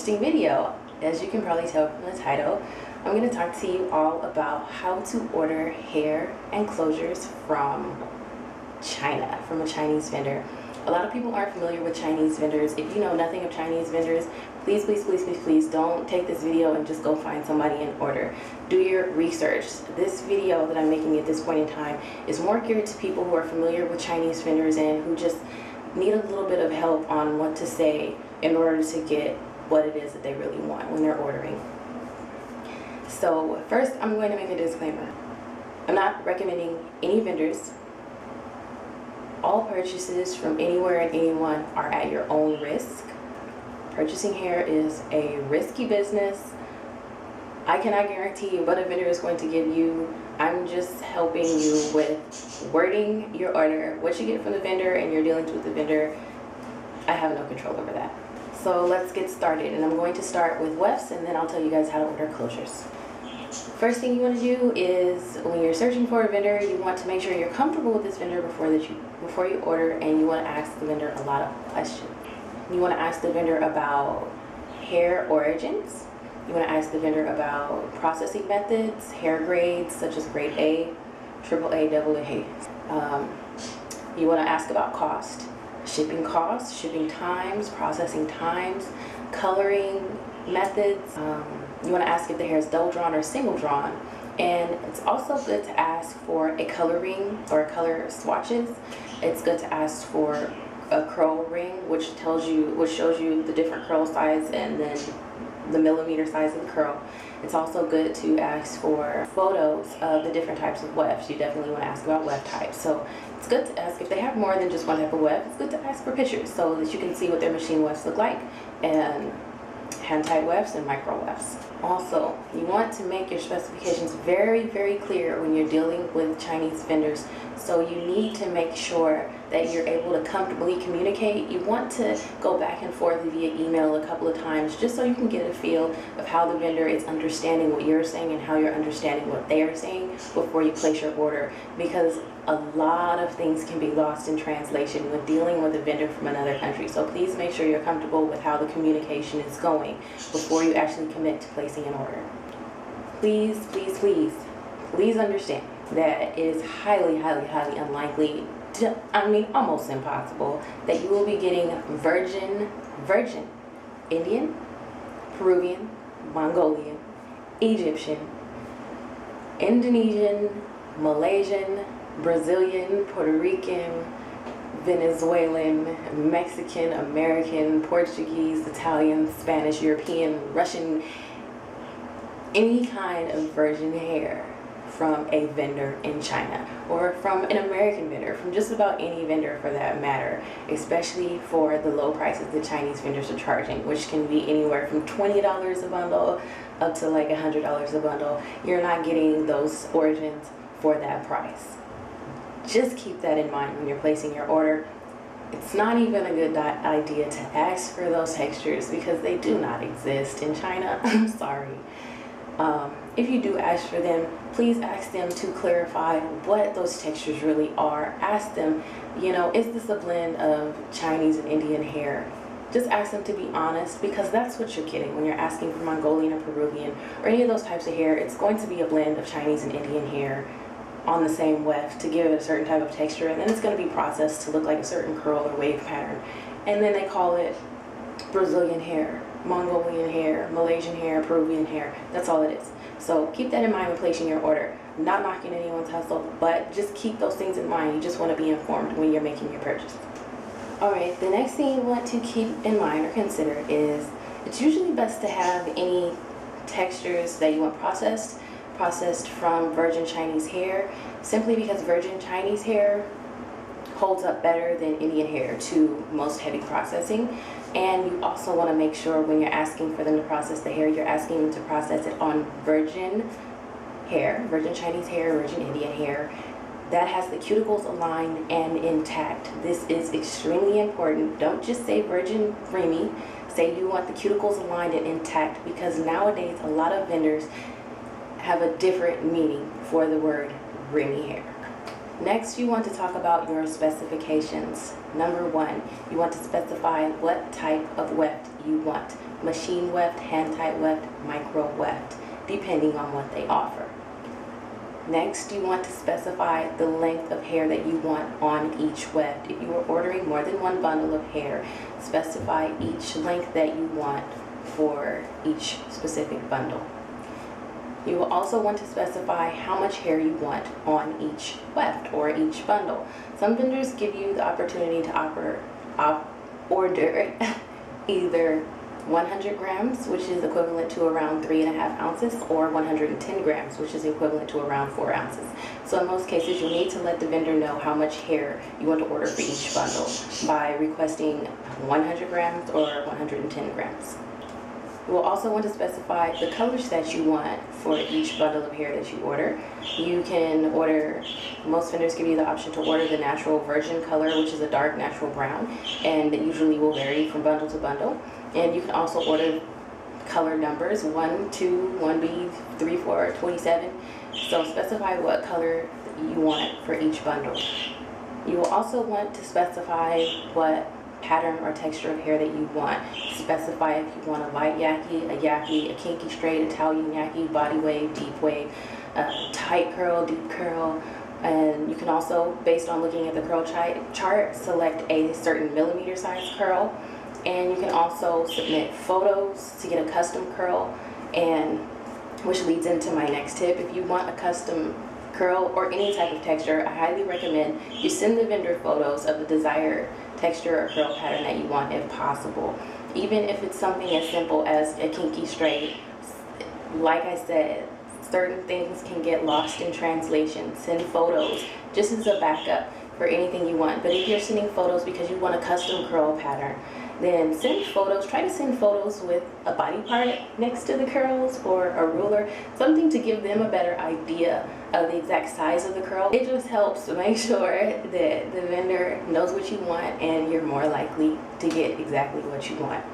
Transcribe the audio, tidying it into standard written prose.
interesting video. As you can probably tell from the title, I'm going to talk to you all about how to order hair and closures from China, from a Chinese vendor. A lot of people aren't familiar with Chinese vendors. If you know nothing of Chinese vendors, please don't take this video and just go find somebody and order. Do your research. This video that I'm making at this point in time is more geared to people who are familiar with Chinese vendors and who just need a little bit of help on what to say in order to get what it is that they really want when they're ordering. So first, I'm going to make a disclaimer. I'm not recommending any vendors. All purchases from anywhere and anyone are at your own risk. Purchasing hair is a risky business. I cannot guarantee what a vendor is going to give you. I'm just helping you with wording your order, what you get from the vendor, and your dealings with the vendor. I have no control over that. So let's get started, and I'm going to start with wefts, and then I'll tell you guys how to order closures. First thing you want to do is, when you're searching for a vendor, you want to make sure you're comfortable with this vendor before you order, and you want to ask the vendor a lot of questions. You want to ask the vendor about hair origins. You want to ask the vendor about processing methods, hair grades such as grade A, AAA, AA. You want to ask about cost, shipping costs, shipping times, processing times, coloring methods. You want to ask if the hair is double drawn or single drawn. And it's also good to ask for a color ring or color swatches. It's good to ask for a curl ring, which shows you the different curl size and then the millimeter size of the curl. It's also good to ask for photos of the different types of wefts. You definitely want to ask about weft types. So it's good to ask if they have more than just one type of weft. It's good to ask for pictures so that you can see what their machine wefts look like, and hand-tied wefts and micro wefts. Also, you want to make your specifications very, very clear when you're dealing with Chinese vendors. So you need to make sure that you're able to comfortably communicate. You want to go back and forth via email a couple of times just so you can get a feel of how the vendor is understanding what you're saying and how you're understanding what they are saying before you place your order, because a lot of things can be lost in translation when dealing with a vendor from another country. So please make sure you're comfortable with how the communication is going before you actually commit to placing an order. Please understand that it is highly unlikely, almost impossible, that you will be getting virgin Indian, Peruvian, Mongolian, Egyptian, Indonesian, Malaysian, Brazilian, Puerto Rican, Venezuelan, Mexican, American, Portuguese, Italian, Spanish, European, Russian, any kind of virgin hair from a vendor in China, or from an American vendor, from just about any vendor for that matter, especially for the low prices the Chinese vendors are charging, which can be anywhere from $20 a bundle up to like $100 a bundle. You're not getting those origins for that price. Just keep that in mind when you're placing your order. It's not even a good idea to ask for those textures because they do not exist in China. I'm sorry. If you do ask for them, please ask them to clarify what those textures really are. Ask them, is this a blend of Chinese and Indian hair? Just ask them to be honest, because that's what you're getting when you're asking for Mongolian or Peruvian or any of those types of hair. It's going to be a blend of Chinese and Indian hair on the same weft to give it a certain type of texture, and then it's going to be processed to look like a certain curl or wave pattern, and then they call it Brazilian hair, Mongolian hair, Malaysian hair, Peruvian hair. That's all it is. So keep that in mind when placing your order. I'm not knocking anyone's hustle, but just keep those things in mind. You just want to be informed when you're making your purchase. Alright, the next thing you want to keep in mind or consider is it's usually best to have any textures that you want processed from virgin Chinese hair, simply because virgin Chinese hair holds up better than Indian hair to most heavy processing. And you also want to make sure when you're asking for them to process the hair, you're asking them to process it on virgin hair, virgin Chinese hair, virgin Indian hair, that has the cuticles aligned and intact. This is extremely important. Don't just say virgin creamy. Say you want the cuticles aligned and intact, because nowadays a lot of vendors have a different meaning for the word creamy hair. Next, you want to talk about your specifications. Number one, you want to specify what type of weft you want. machine weft, hand tied weft, micro weft, depending on what they offer. Next, you want to specify the length of hair that you want on each weft. If you are ordering more than one bundle of hair, specify each length that you want for each specific bundle. You will also want to specify how much hair you want on each weft or each bundle. Some vendors give you the opportunity to order either 100 grams, which is equivalent to around 3.5 ounces, or 110 grams, which is equivalent to around 4 ounces. So in most cases, you'll need to let the vendor know how much hair you want to order for each bundle by requesting 100 grams or 110 grams. You will also want to specify the colors that you want for each bundle of hair that you order. You can order, most vendors give you the option to order the natural virgin color, which is a dark natural brown, and it usually will vary from bundle to bundle. And you can also order color numbers, 1, 2, 1B, 3, 4, 27. So specify what color you want for each bundle. You will also want to specify what pattern or texture of hair that you want. Specify if you want a light yaki, a kinky straight, Italian yaki, body wave, deep wave, tight curl, deep curl. And you can also, based on looking at the curl chart, select a certain millimeter size curl. And you can also submit photos to get a custom curl, and which leads into my next tip. If you want a custom curl or any type of texture, I highly recommend you send the vendor photos of the desired texture or curl pattern that you want if possible. Even if it's something as simple as a kinky straight, like I said, certain things can get lost in translation. Send photos just as a backup for anything you want. But if you're sending photos because you want a custom curl pattern, then send photos. Try to send photos with a body part next to the curls or a ruler, something to give them a better idea of the exact size of the curl. It just helps to make sure that the vendor knows what you want and you're more likely to get exactly what you want.